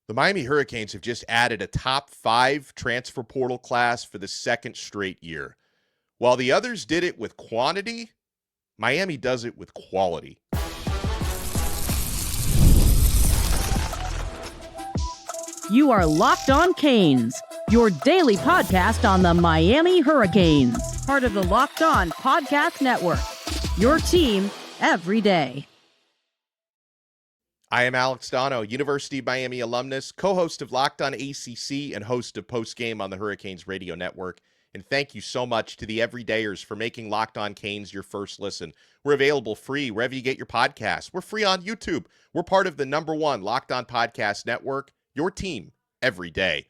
The Miami Hurricanes have just added a top 5 transfer portal class for the second straight year. While the others did it with quantity, Miami does it with quality. You are Locked On Canes, your daily podcast on the Miami Hurricanes, part of the Locked On Podcast Network, your team every day. I am Alex Donno, University of Miami alumnus, co-host of Locked On ACC and host of Postgame on the Hurricanes Radio Network. And thank you so much to the everydayers for making Locked On Canes your first listen. We're available free wherever you get your podcasts. We're free on YouTube. We're part of the #1 Locked On Podcast Network, your team every day.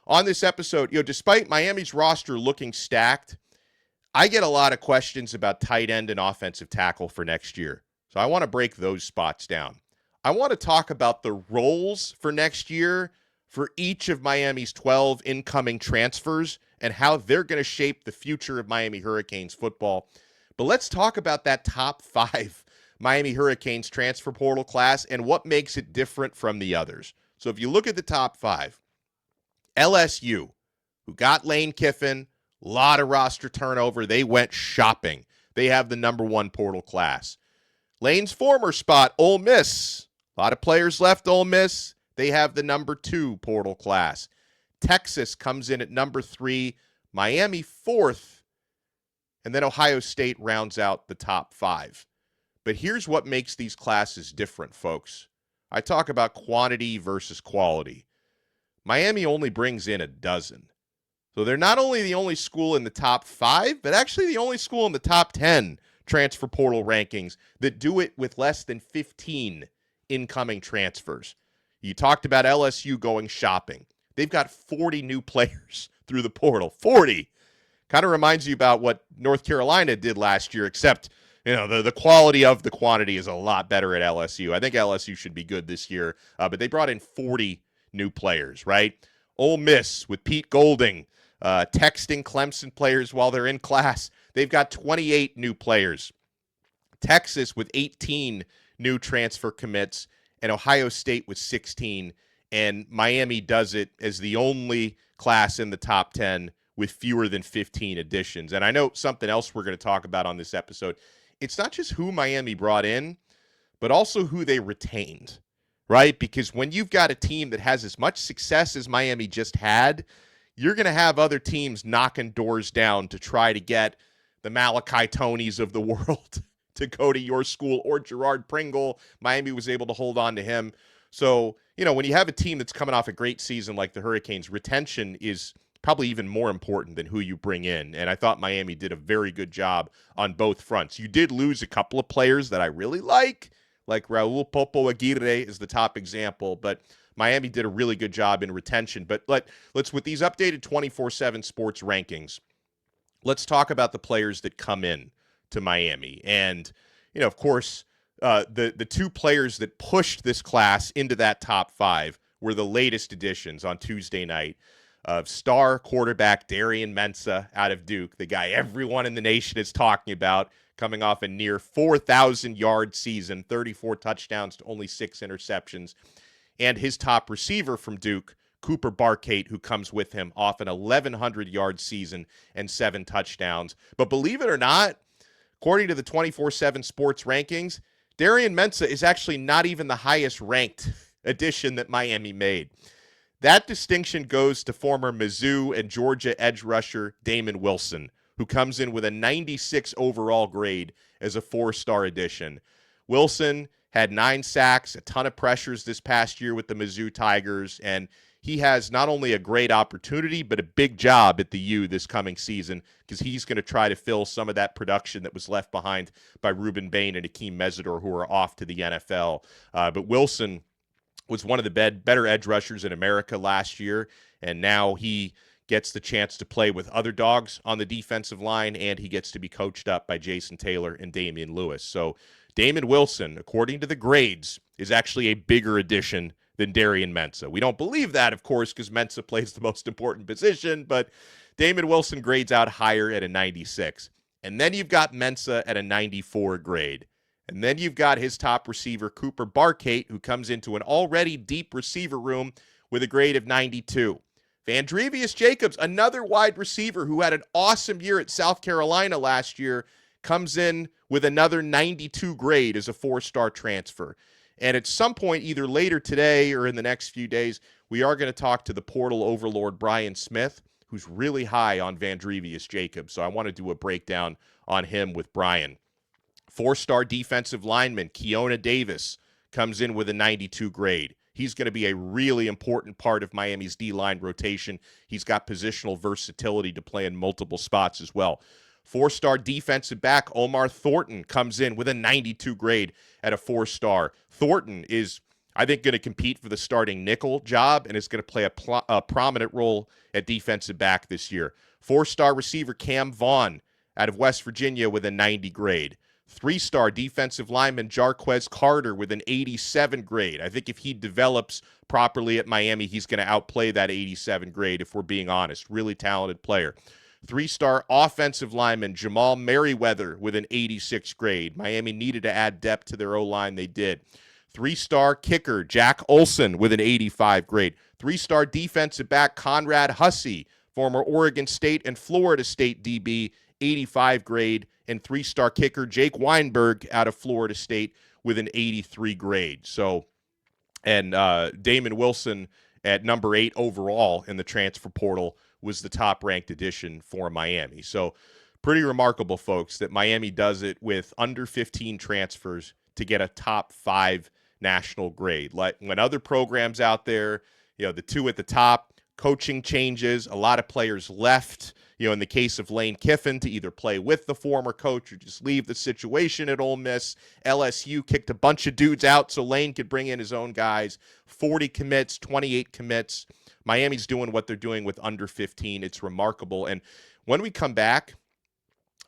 On this episode, despite Miami's roster looking stacked, I get a lot of questions about tight end and offensive tackle for next year. So I want to break those spots down. I want to talk about the roles for next year for each of Miami's 12 incoming transfers and how they're going to shape the future of Miami Hurricanes football. But let's talk about that top 5 Miami Hurricanes transfer portal class and what makes it different from the others. So if you look at the top 5, LSU, who got Lane Kiffin, a lot of roster turnover. They went shopping. They have the #1 portal class. Lane's former spot, Ole Miss. A lot of players left Ole Miss. They have the #2 portal class. Texas comes in at #3, Miami 4th, and then Ohio State rounds out the top 5. But here's what makes these classes different, folks. I talk about quantity versus quality. Miami only brings in a dozen. So they're not only the only school in the top 5, but actually the only school in the top 10 transfer portal rankings that do it with less than 15 incoming transfers. You talked about LSU going shopping. They've got 40 new players through the portal. 40. Kind of reminds you about what North Carolina did last year, except, the quality of the quantity is a lot better at LSU. I think LSU should be good this year, but they brought in 40 new players, right? Ole Miss with Pete Golding texting Clemson players while they're in class. They've got 28 new players. Texas with 18 new transfer commits, and Ohio State with 16, and Miami does it as the only class in the top 10 with fewer than 15 additions. And I know something else we're going to talk about on this episode. It's not just who Miami brought in, but also who they retained, right? Because when you've got a team that has as much success as Miami just had, you're going to have other teams knocking doors down to try to get the Malachi Toneys of the world to go to your school, or Gerard Pringle. Miami was able to hold on to him. So, when you have a team that's coming off a great season like the Hurricanes, retention is probably even more important than who you bring in. And I thought Miami did a very good job on both fronts. You did lose a couple of players that I really like Raul Popo Aguirre is the top example, but Miami did a really good job in retention. But let's with these updated 24/7 sports rankings, let's talk about the players that come in to Miami. And, of course, the 2 players that pushed this class into that top 5 were the latest additions on Tuesday night of star quarterback Darian Mensah out of Duke, the guy everyone in the nation is talking about, coming off a near 4,000-yard season, 34 touchdowns to only 6 interceptions, and his top receiver from Duke, Cooper Barkate, who comes with him off an 1,100-yard season and 7 touchdowns. But believe it or not, according to the 24/7 sports rankings, Darian Mensah is actually not even the highest ranked addition that Miami made. That distinction goes to former Mizzou and Georgia edge rusher Damon Wilson, who comes in with a 96 overall grade as a 4-star addition. Wilson had 9 sacks, a ton of pressures this past year with the Mizzou Tigers, and he has not only a great opportunity, but a big job at the U this coming season, because he's going to try to fill some of that production that was left behind by Ruben Bain and Akeem Mesidor, who are off to the NFL. But Wilson was one of the better edge rushers in America last year, and now he gets the chance to play with other dogs on the defensive line, and he gets to be coached up by Jason Taylor and Damian Lewis. So Damon Wilson, according to the grades, is actually a bigger addition than Darian Mensah. We don't believe that, of course, because Mensah plays the most important position, but Damon Wilson grades out higher at a 96. And then you've got Mensah at a 94 grade. And then you've got his top receiver, Cooper Barkate, who comes into an already deep receiver room with a grade of 92. Vandrevious Jacobs, another wide receiver who had an awesome year at South Carolina last year, comes in with another 92 grade as a 4-star transfer. And at some point, either later today or in the next few days, we are going to talk to the portal overlord Brian Smith, who's really high on Vandrevious Jacobs. So I want to do a breakdown on him with Brian. 4-star defensive lineman Keona Davis comes in with a 92 grade. He's going to be a really important part of Miami's D-line rotation. He's got positional versatility to play in multiple spots as well. 4-star defensive back Omar Thornton comes in with a 92 grade at a 4-star. Thornton is, I think, going to compete for the starting nickel job and is going to play a prominent role at defensive back this year. 4-star receiver Cam Vaughn out of West Virginia with a 90 grade. 3-star defensive lineman Jarquez Carter with an 87 grade. I think if he develops properly at Miami, he's going to outplay that 87 grade, if we're being honest. Really talented player. 3-star offensive lineman Jamal Merriweather with an 86 grade. Miami needed to add depth to their O-line. They did. 3-star kicker Jack Olson with an 85 grade. 3-star defensive back Conrad Hussey, former Oregon State and Florida State DB, 85 grade. And 3-star kicker Jake Weinberg out of Florida State with an 83 grade. So, and Damon Wilson at number 8 overall in the transfer portal was the top-ranked addition for Miami. So pretty remarkable, folks, that Miami does it with under 15 transfers to get a top 5 national grade. Like when other programs out there, the 2 at the top, coaching changes, a lot of players left, in the case of Lane Kiffin, to either play with the former coach or just leave the situation at Ole Miss. LSU kicked a bunch of dudes out so Lane could bring in his own guys. 40 commits, 28 commits. Miami's doing what they're doing with under 15. It's remarkable. And when we come back,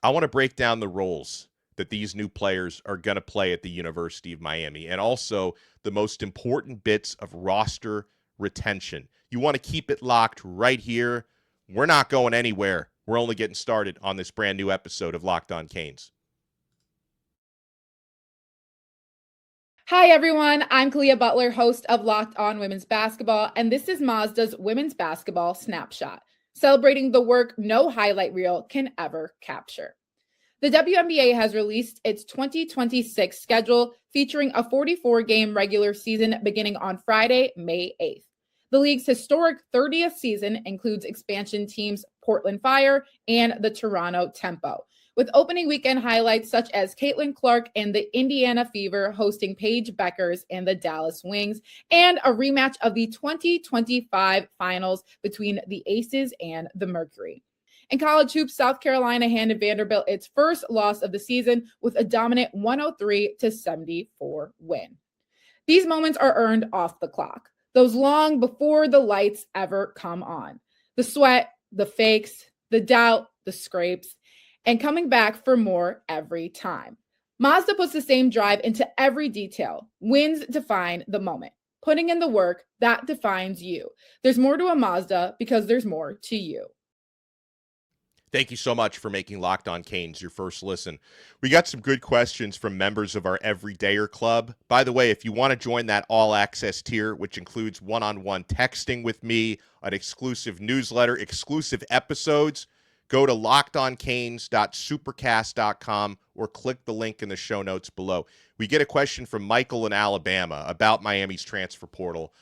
I want to break down the roles that these new players are going to play at the University of Miami, and also the most important bits of roster retention. You want to keep it locked right here. We're not going anywhere. We're only getting started on this brand new episode of Locked On Canes. Hi, everyone. I'm Kalia Butler, host of Locked On Women's Basketball, and this is Mazda's Women's Basketball Snapshot, celebrating the work no highlight reel can ever capture. The WNBA has released its 2026 schedule, featuring a 44-game regular season beginning on Friday, May 8th. The league's historic 30th season includes expansion teams Portland Fire and the Toronto Tempo, with opening weekend highlights such as Caitlin Clark and the Indiana Fever hosting Paige Beckers and the Dallas Wings, and a rematch of the 2025 finals between the Aces and the Mercury. In college hoops, South Carolina handed Vanderbilt its first loss of the season with a dominant 103-74 win. These moments are earned off the clock, those long before the lights ever come on. The sweat, the fakes, the doubt, the scrapes, and coming back for more every time. Mazda puts the same drive into every detail. Wins define the moment. Putting in the work, that defines you. There's more to a Mazda because there's more to you. Thank you so much for making Locked On Canes your first listen. We got some good questions from members of our Everydayer Club. By the way, if you want to join that all-access tier, which includes one-on-one texting with me, an exclusive newsletter, exclusive episodes, go to lockedoncanes.supercast.com or click the link in the show notes below. We get a question from Michael in Alabama about Miami's transfer portal.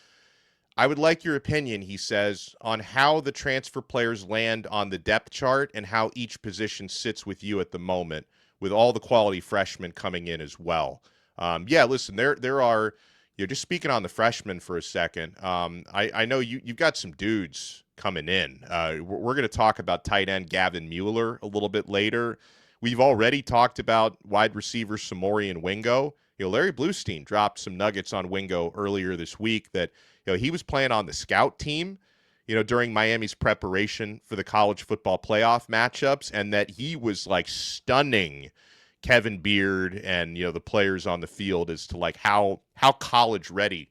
I would like your opinion, he says, on how the transfer players land on the depth chart and how each position sits with you at the moment, with all the quality freshmen coming in as well. Listen, there are, just speaking on the freshmen for a second, I know you've got some dudes coming in. We're going to talk about tight end Gavin Mueller a little bit later. We've already talked about wide receiver Samori and Wingo. Larry Bluestein dropped some nuggets on Wingo earlier this week that he was playing on the scout team, during Miami's preparation for the college football playoff matchups, and that he was like stunning Kevin Beard and, the players on the field as to like how college ready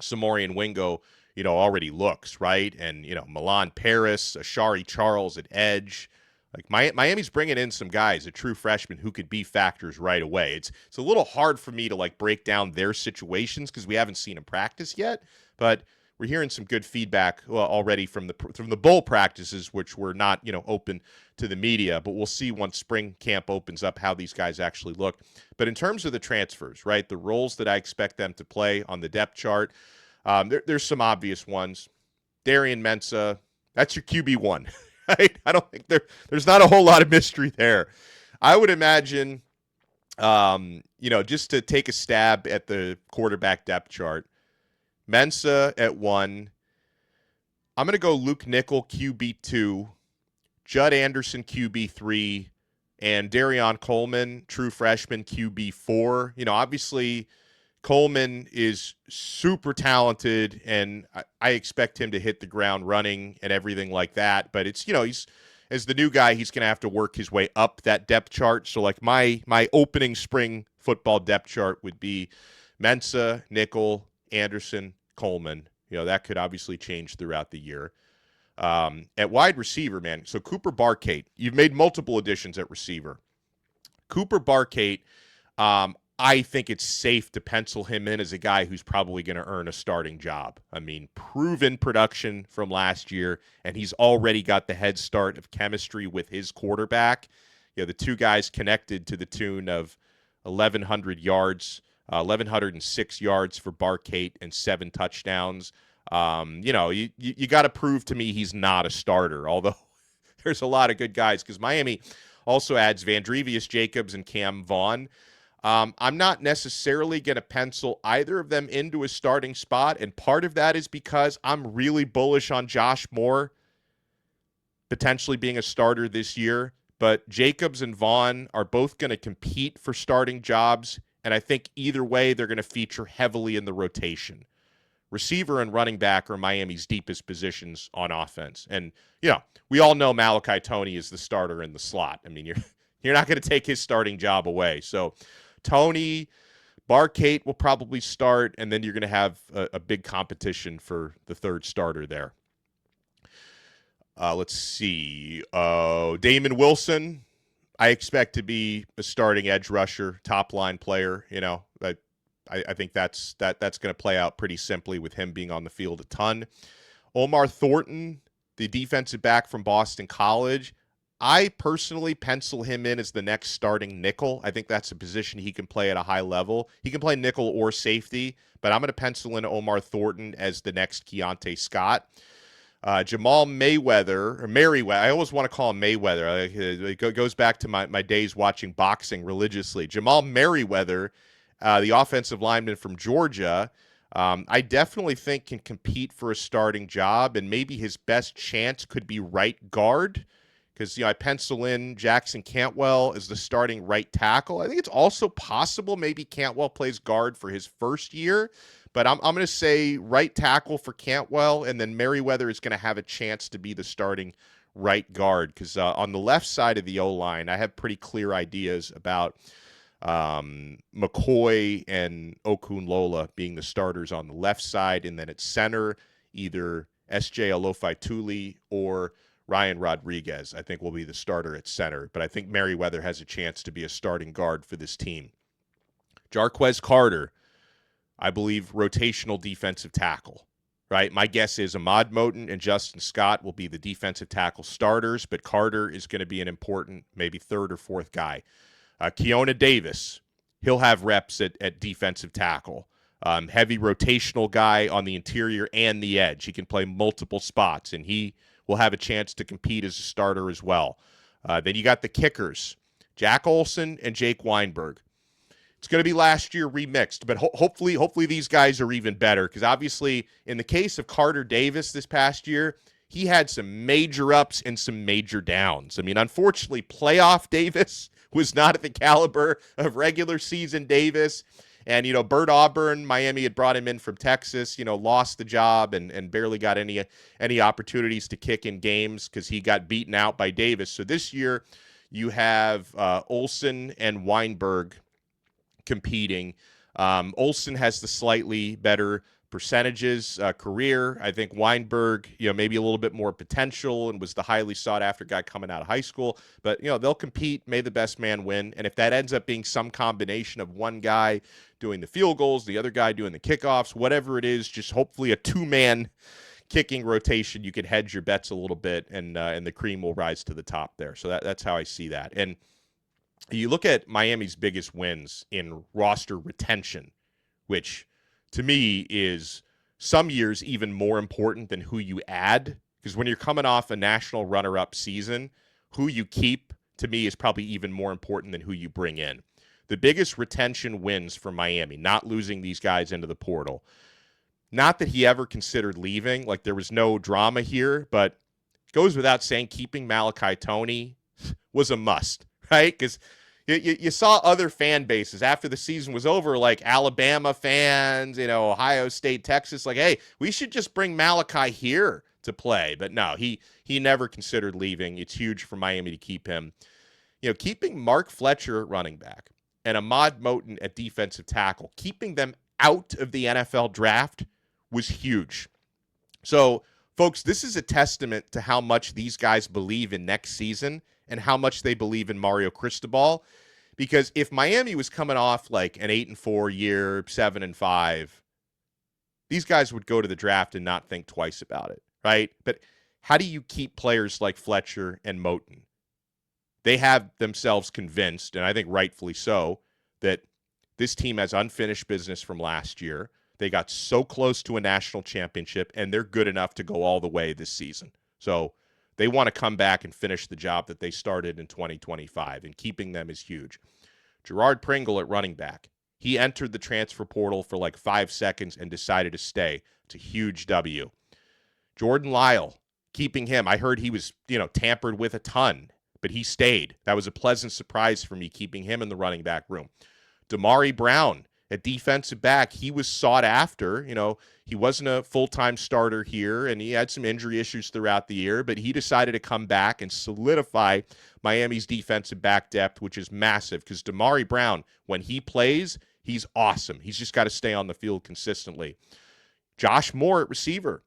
Samori and Wingo, already looks, right? And, Milan Paris, Ashari Charles at edge, Like Miami's bringing in some guys, a true freshman who could be factors right away. It's a little hard for me to like break down their situations because we haven't seen them practice yet, but we're hearing some good feedback already from the bowl practices, which were not open to the media. But we'll see once spring camp opens up how these guys actually look. But in terms of the transfers, right, the roles that I expect them to play on the depth chart, there's some obvious ones. Darian Mensah, that's your QB1. Right? I don't think there's not a whole lot of mystery there. I would imagine, just to take a stab at the quarterback depth chart, Mensah at 1. I'm going to go Luke Nickel, QB2, Judd Anderson, QB3, and Darian Coleman, true freshman, QB4. Obviously, Coleman is super talented, and I expect him to hit the ground running and everything like that. But it's, he's as the new guy, he's going to have to work his way up that depth chart. So like my opening spring football depth chart would be Mensah, Nickel, Anderson, Coleman. That could obviously change throughout the year. At wide receiver, man. So Cooper Barkate, you've made multiple additions at receiver. Cooper Barkate, I think it's safe to pencil him in as a guy who's probably going to earn a starting job. I mean, proven production from last year, and he's already got the head start of chemistry with his quarterback. The two guys connected to the tune of 1,100 yards, 1,106 yards for Barkate and 7 touchdowns. You got to prove to me he's not a starter, although there's a lot of good guys because Miami also adds Vandrevious, Jacobs, and Cam Vaughn. I'm not necessarily going to pencil either of them into a starting spot, and part of that is because I'm really bullish on Josh Moore potentially being a starter this year, but Jacobs and Vaughn are both going to compete for starting jobs, and I think either way they're going to feature heavily in the rotation. Receiver and running back are Miami's deepest positions on offense, and we all know Malachi Toney is the starter in the slot. I mean, you're not going to take his starting job away, so Toney, Barkate will probably start, and then you're going to have a big competition for the third starter there. Let's see. Damon Wilson, I expect to be a starting edge rusher, top-line player. I think that's going to play out pretty simply with him being on the field a ton. Omar Thornton, the defensive back from Boston College, I personally pencil him in as the next starting nickel. I think that's a position he can play at a high level. He can play nickel or safety, but I'm going to pencil in Omar Thornton as the next Keontae Scott. Jamal Merriweather, I always want to call him Mayweather. It goes back to my days watching boxing religiously. Jamal Merriweather, the offensive lineman from Georgia, I definitely think can compete for a starting job, and maybe his best chance could be right guard. Because, I pencil in Jackson Cantwell as the starting right tackle. I think it's also possible maybe Cantwell plays guard for his first year. But I'm going to say right tackle for Cantwell, and then Merriweather is going to have a chance to be the starting right guard. Because on the left side of the O-line, I have pretty clear ideas about McCoy and Okunlola being the starters on the left side. And then at center, either S.J. Alofa-Tuli or Ryan Rodriguez, I think, will be the starter at center. But I think Merriweather has a chance to be a starting guard for this team. Jarquez Carter, I believe, rotational defensive tackle, right? My guess is Ahmad Moten and Justin Scott will be the defensive tackle starters, but Carter is going to be an important, maybe third or fourth guy. Keona Davis, he'll have reps at defensive tackle. Heavy rotational guy on the interior and the edge. He can play multiple spots, and he will have a chance to compete as a starter as well. Then you got the kickers, Jack Olson and Jake Weinberg. It's going to be last year remixed, but hopefully these guys are even better, because obviously in the case of Carter Davis this past year, he had some major ups and some major downs. I mean, unfortunately, playoff Davis was not at the caliber of regular season Davis. And, Bert Auburn, Miami had brought him in from Texas, lost the job and barely got any opportunities to kick in games because he got beaten out by Davis. So this year you have Olson and Weinberg competing. Olson has the slightly better percentages, career. I think Weinberg, maybe a little bit more potential and was the highly sought after guy coming out of high school. But, they'll compete. May the best man win. And if that ends up being some combination of one guy doing the field goals, the other guy doing the kickoffs, whatever it is, just hopefully a two-man kicking rotation, you could hedge your bets a little bit, and the cream will rise to the top there. So that's how I see that. And you look at Miami's biggest wins in roster retention, which to me is some years even more important than who you add, because when you're coming off a national runner-up season, who you keep, to me, is probably even more important than who you bring in. The biggest retention wins for Miami, not losing these guys into the portal. Not that he ever considered leaving, like there was no drama here, but it goes without saying keeping Malachi Toney was a must, right? Because you saw other fan bases after the season was over, like Alabama fans, Ohio State, Texas, like, hey, we should just bring Malachi here to play. But no, he never considered leaving. It's huge for Miami to keep him. Keeping Mark Fletcher at running back and Ahmad Moten at defensive tackle, keeping them out of the NFL draft was huge. So, folks, this is a testament to how much these guys believe in next season and how much they believe in Mario Cristobal. Because if Miami was coming off like an 8-4 year, 7-5, these guys would go to the draft and not think twice about it, right? But how do you keep players like Fletcher and Moten? They have themselves convinced, and I think rightfully so, that this team has unfinished business from last year. They got so close to a national championship, and they're good enough to go all the way this season. So they want to come back and finish the job that they started in 2025, and keeping them is huge. Gerard Pringle at running back. He entered the transfer portal for like 5 seconds and decided to stay. It's a huge W. Jordan Lyle, keeping him. I heard he was, tampered with a ton, but he stayed. That was a pleasant surprise for me, keeping him in the running back room. Damari Brown at defensive back, he was sought after. He wasn't a full-time starter here, and he had some injury issues throughout the year, but he decided to come back and solidify Miami's defensive back depth, which is massive, because Damari Brown, when he plays, he's awesome. He's just got to stay on the field consistently. Josh Moore at receiver,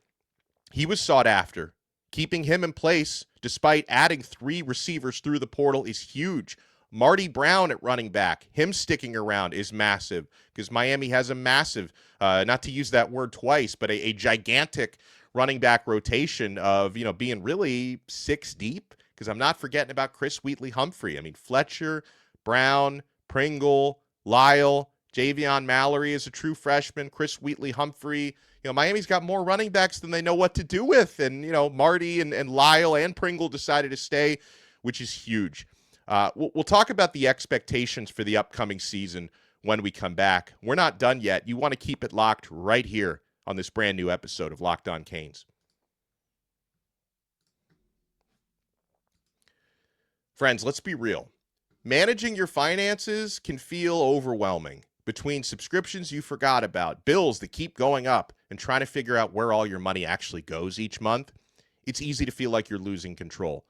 he was sought after. Keeping him in place, despite adding 3 receivers through the portal, is huge. Marty Brown at running back, him sticking around is massive, because Miami has a massive, not to use that word twice, but a gigantic running back rotation of, being really 6 deep, because I'm not forgetting about Chris Wheatley-Humphrey. I mean, Fletcher, Brown, Pringle, Lyle, Javion Mallory is a true freshman, Chris Wheatley-Humphrey. Miami's got more running backs than they know what to do with, and, Marty and Lyle and Pringle decided to stay, which is huge. We'll talk about the expectations for the upcoming season when we come back. We're not done yet. You want to keep it locked right here on this brand new episode of Locked On Canes. Friends, let's be real. Managing your finances can feel overwhelming. Between subscriptions you forgot about, bills that keep going up, and trying to figure out where all your money actually goes each month, it's easy to feel like you're losing control.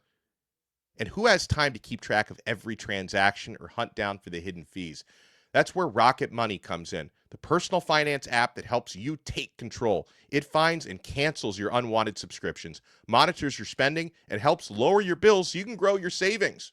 And who has time to keep track of every transaction or hunt down for the hidden fees? That's where Rocket Money comes in, the personal finance app that helps you take control. It finds and cancels your unwanted subscriptions, monitors your spending, and helps lower your bills so you can grow your savings.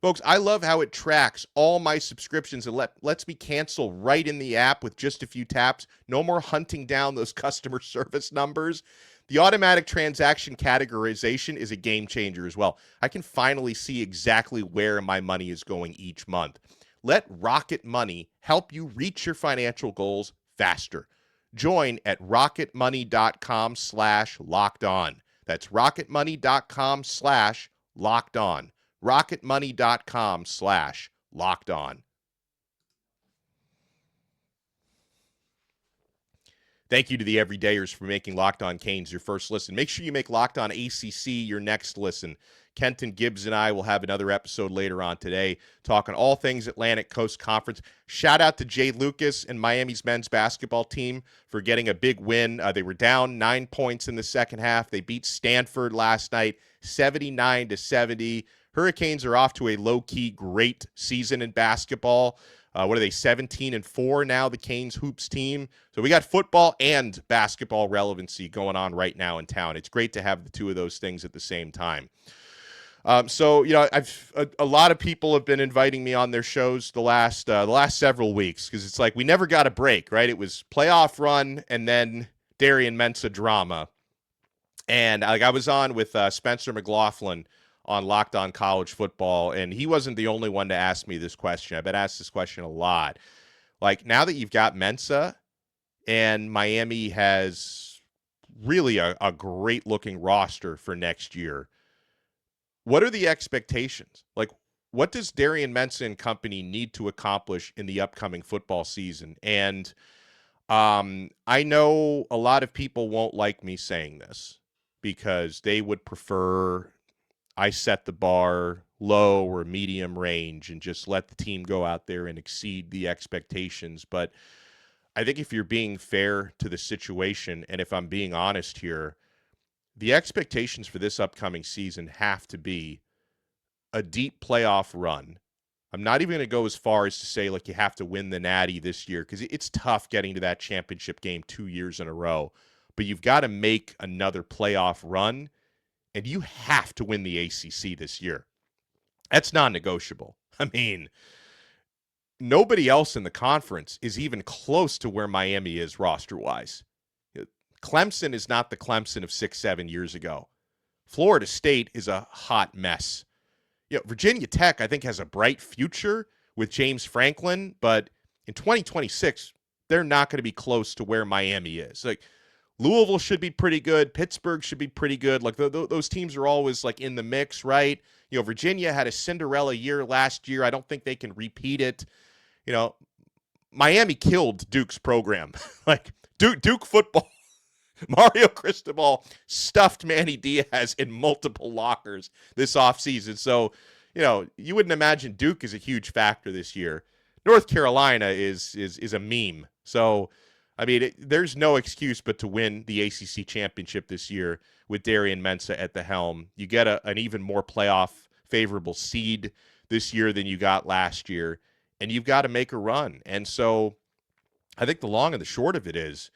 Folks, I love how it tracks all my subscriptions and lets me cancel right in the app with just a few taps. No more hunting down those customer service numbers. The automatic transaction categorization is a game changer as well. I can finally see exactly where my money is going each month. Let Rocket Money help you reach your financial goals faster. Join at rocketmoney.com/lockedon. That's rocketmoney.com/lockedon. rocketmoney.com/lockedon. Thank you to the everydayers for making Locked On Canes your first listen. Make sure you make Locked On ACC your next listen. Kenton Gibbs and I will have another episode later on today talking all things Atlantic Coast Conference. Shout out to Jay Lucas and Miami's men's basketball team for getting a big win. They were down 9 points in the second half. They beat Stanford last night, 79-70. Hurricanes are off to a low-key great season in basketball. What are they, 17-4 now, the Canes Hoops team? So we got football and basketball relevancy going on right now in town. It's great to have the two of those things at the same time. So, a lot of people have been inviting me on their shows the last several weeks because it's like we never got a break, right? It was playoff run and then Darian Mensah drama. And I was on with Spencer McLaughlin on Locked On College Football, and he wasn't the only one to ask me this question. I've been asked this question a lot. Like, now that you've got Mensah and Miami has really a great-looking roster for next year, what are the expectations? Like, what does Darian Mensah and company need to accomplish in the upcoming football season? And I know a lot of people won't like me saying this because they would prefer I set the bar low or medium range and just let the team go out there and exceed the expectations. But I think if you're being fair to the situation, and if I'm being honest here, the expectations for this upcoming season have to be a deep playoff run. I'm not even going to go as far as to say, like, you have to win the Natty this year because it's tough getting to that championship game 2 years in a row. But you've got to make another playoff run, and you have to win the ACC this year. That's non-negotiable. I mean, nobody else in the conference is even close to where Miami is roster-wise. Clemson is not the Clemson of 6-7 years ago. Florida State is a hot mess. Virginia Tech, I think, has a bright future with James Franklin, but in 2026, they're not going to be close to where Miami is. Like, Louisville should be pretty good. Pittsburgh should be pretty good. Like, those teams are always, like, in the mix, right? Virginia had a Cinderella year last year. I don't think they can repeat it. Miami killed Duke's program. Like, Duke football. Mario Cristobal stuffed Manny Diaz in multiple lockers this offseason. So, you wouldn't imagine Duke is a huge factor this year. North Carolina is a meme. So, I mean, there's no excuse but to win the ACC championship this year with Darian Mensah at the helm. You get an even more playoff favorable seed this year than you got last year, and you've got to make a run. And so I think the long and the short of it is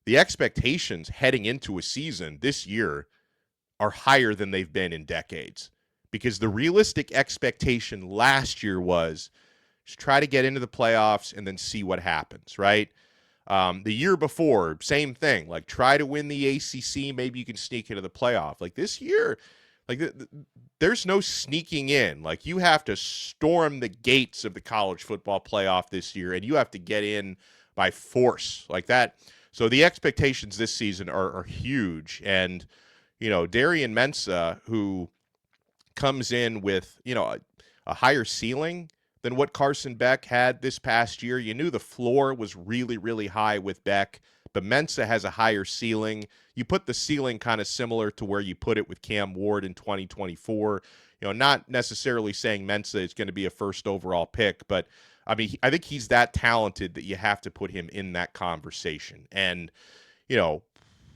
the expectations heading into a season this year are higher than they've been in decades, because the realistic expectation last year was just try to get into the playoffs and then see what happens, right? The year before, same thing, like try to win the ACC, maybe you can sneak into the playoff. Like this year, like there's no sneaking in. Like you have to storm the gates of the college football playoff this year, and you have to get in by force like that. So the expectations this season are huge. And, Darian Mensah, who comes in with, a higher ceiling than what Carson Beck had this past year. You knew the floor was really, really high with Beck, but Mensah has a higher ceiling. You put the ceiling kind of similar to where you put it with Cam Ward in 2024. Not necessarily saying Mensah is going to be a first overall pick, but I mean, I think he's that talented that you have to put him in that conversation. And,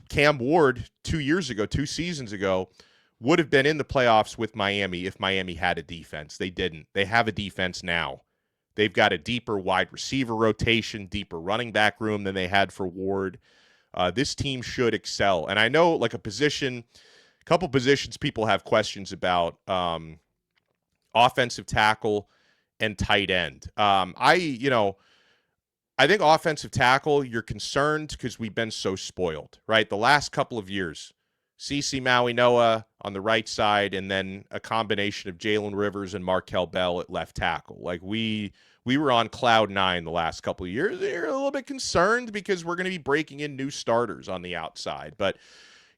Cam Ward 2 seasons ago, would have been in the playoffs with Miami if Miami had a defense. They didn't. They have a defense now. They've got a deeper wide receiver rotation, deeper running back room than they had for Ward. This team should excel. And I know, like, a couple positions people have questions about, offensive tackle and tight end. I think offensive tackle, you're concerned because we've been so spoiled, right? The last couple of years, CeCe Maui Noah on the right side, and then a combination of Jalen Rivers and Markel Bell at left tackle. Like we were on cloud nine the last couple of years. They're a little bit concerned because we're going to be breaking in new starters on the outside. But,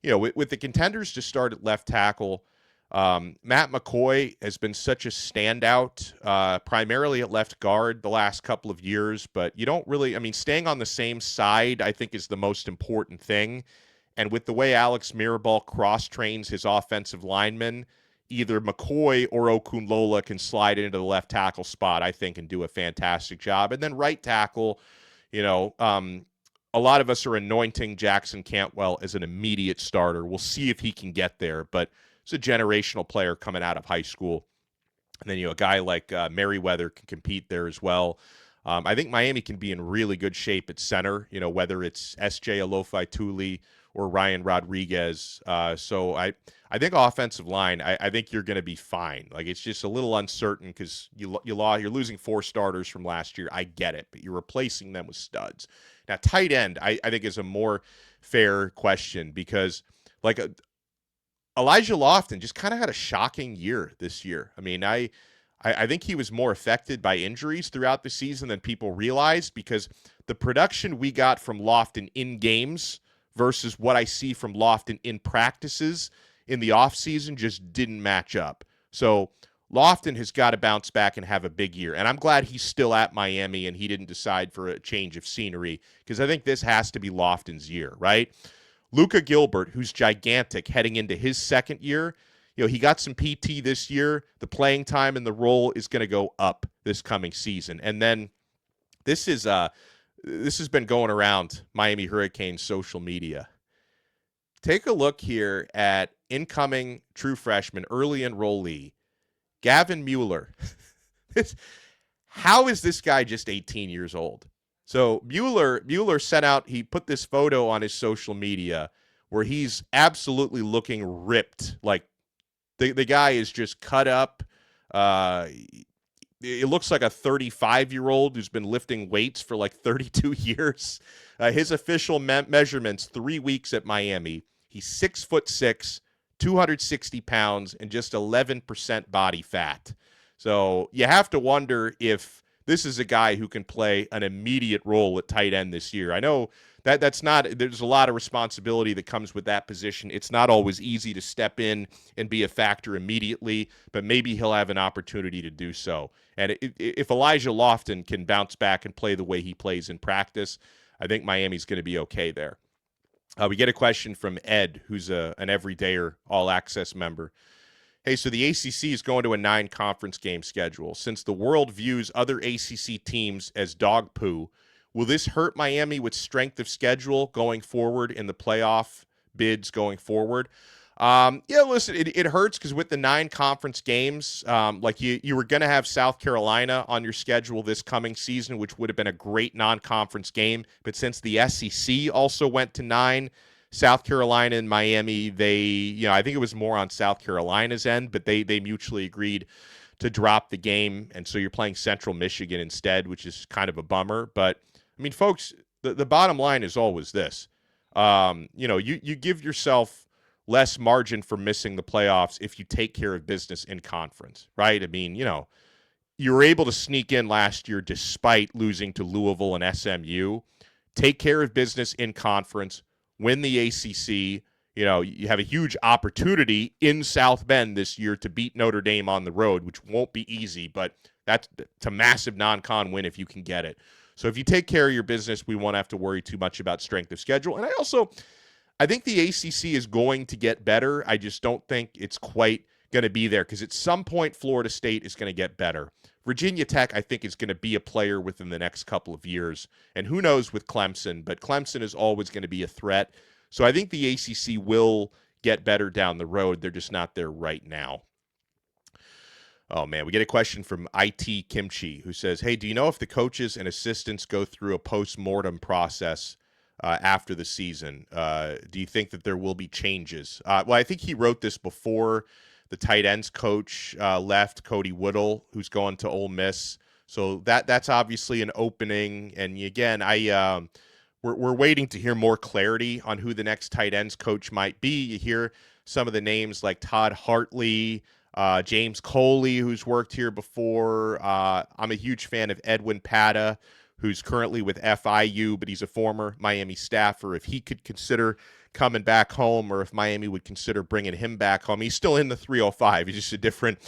with the contenders to start at left tackle, Matt McCoy has been such a standout, primarily at left guard the last couple of years, but you don't really, staying on the same side, I think, is the most important thing. And with the way Alex Mirabal cross-trains his offensive linemen, either McCoy or Okunlola can slide into the left tackle spot, I think, and do a fantastic job. And then right tackle, a lot of us are anointing Jackson Cantwell as an immediate starter. We'll see if he can get there, but it's a generational player coming out of high school. And then, a guy like Merriweather can compete there as well. I think Miami can be in really good shape at center, whether it's S.J. Alofa-Tuli or Ryan Rodriguez. So I think offensive line, I think you're going to be fine. Like, it's just a little uncertain because you're losing 4 starters from last year. I get it, but you're replacing them with studs. Now, tight end, I think is a more fair question because, like, Elijah Lofton just kind of had a shocking year this year. I mean, I think he was more affected by injuries throughout the season than people realized because the production we got from Lofton in games versus what I see from Lofton in practices in the offseason just didn't match up. So Lofton has got to bounce back and have a big year. And I'm glad he's still at Miami and he didn't decide for a change of scenery because I think this has to be Lofton's year, right? Luka Gilbert, who's gigantic heading into his second year, he got some PT this year. The playing time and the role is going to go up this coming season. And then this has been going around Miami Hurricanes social media. Take a look here at incoming true freshman, early enrollee, Gavin Mueller. How is this guy just 18 years old? So Mueller sent out, he put this photo on his social media where he's absolutely looking ripped. Like the guy is just cut up. It looks like a 35-year-old who's been lifting weights for like 32 years. His official measurements, 3 weeks at Miami. He's 6'6", 260 pounds, and just 11% body fat. So you have to wonder if this is a guy who can play an immediate role at tight end this year. I know that's not, there's a lot of responsibility that comes with that position. It's not always easy to step in and be a factor immediately, but maybe he'll have an opportunity to do so. And if Elijah Lofton can bounce back and play the way he plays in practice, I think Miami's going to be okay there. We get a question from Ed, who's an everydayer all-access member. Hey, so the ACC is going to a 9-conference game schedule. Since the world views other ACC teams as dog poo, will this hurt Miami with strength of schedule going forward in the playoff bids going forward? Listen, it hurts because with the 9-conference games, like you were going to have South Carolina on your schedule this coming season, which would have been a great non-conference game. But since the SEC also went to 9, South Carolina and Miami, I think it was more on South Carolina's end, but they mutually agreed to drop the game. And so you're playing Central Michigan instead, which is kind of a bummer. But, I mean, folks, the bottom line is always this. You give yourself less margin for missing the playoffs if you take care of business in conference, right? I mean, you were able to sneak in last year despite losing to Louisville and SMU. Take care of business in conference. Win the ACC. You have a huge opportunity in South Bend this year to beat Notre Dame on the road, which won't be easy, but it's a massive non-con win if you can get it. So if you take care of your business, we won't have to worry too much about strength of schedule. And I think the ACC is going to get better. I just don't think it's quite going to be there because at some point Florida State is going to get better. Virginia Tech, I think, is going to be a player within the next couple of years. And who knows with Clemson, but Clemson is always going to be a threat. So I think the ACC will get better down the road. They're just not there right now. Oh, man, we get a question from IT Kimchi who says, hey, do you know if the coaches and assistants go through a post-mortem process after the season? Do you think that there will be changes? Well, I think he wrote this before the tight ends coach left, Cody Whittle, who's going to Ole Miss. So that's obviously an opening. And again, we're waiting to hear more clarity on who the next tight ends coach might be. You hear some of the names like Todd Hartley, James Coley, who's worked here before. I'm a huge fan of Edwin Pata, who's currently with FIU, but he's a former Miami staffer. If he could consider coming back home or if Miami would consider bringing him back home. He's still in the 305. He's just a different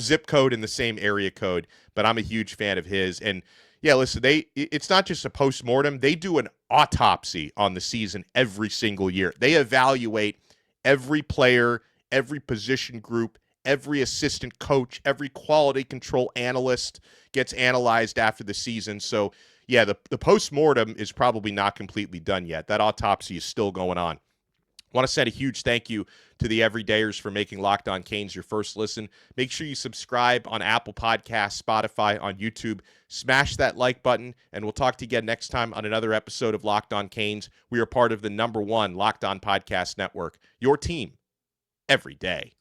zip code in the same area code, but I'm a huge fan of his. And yeah, listen, it's not just a postmortem. They do an autopsy on the season every single year. They evaluate every player, every position group, every assistant coach, every quality control analyst gets analyzed after the season. So yeah, the postmortem is probably not completely done yet. That autopsy is still going on. Want to send a huge thank you to the everydayers for making Locked On Canes your first listen. Make sure you subscribe on Apple Podcasts, Spotify, on YouTube. Smash that like button, and we'll talk to you again next time on another episode of Locked On Canes. We are part of the #1 Locked On Podcast Network, your team every day.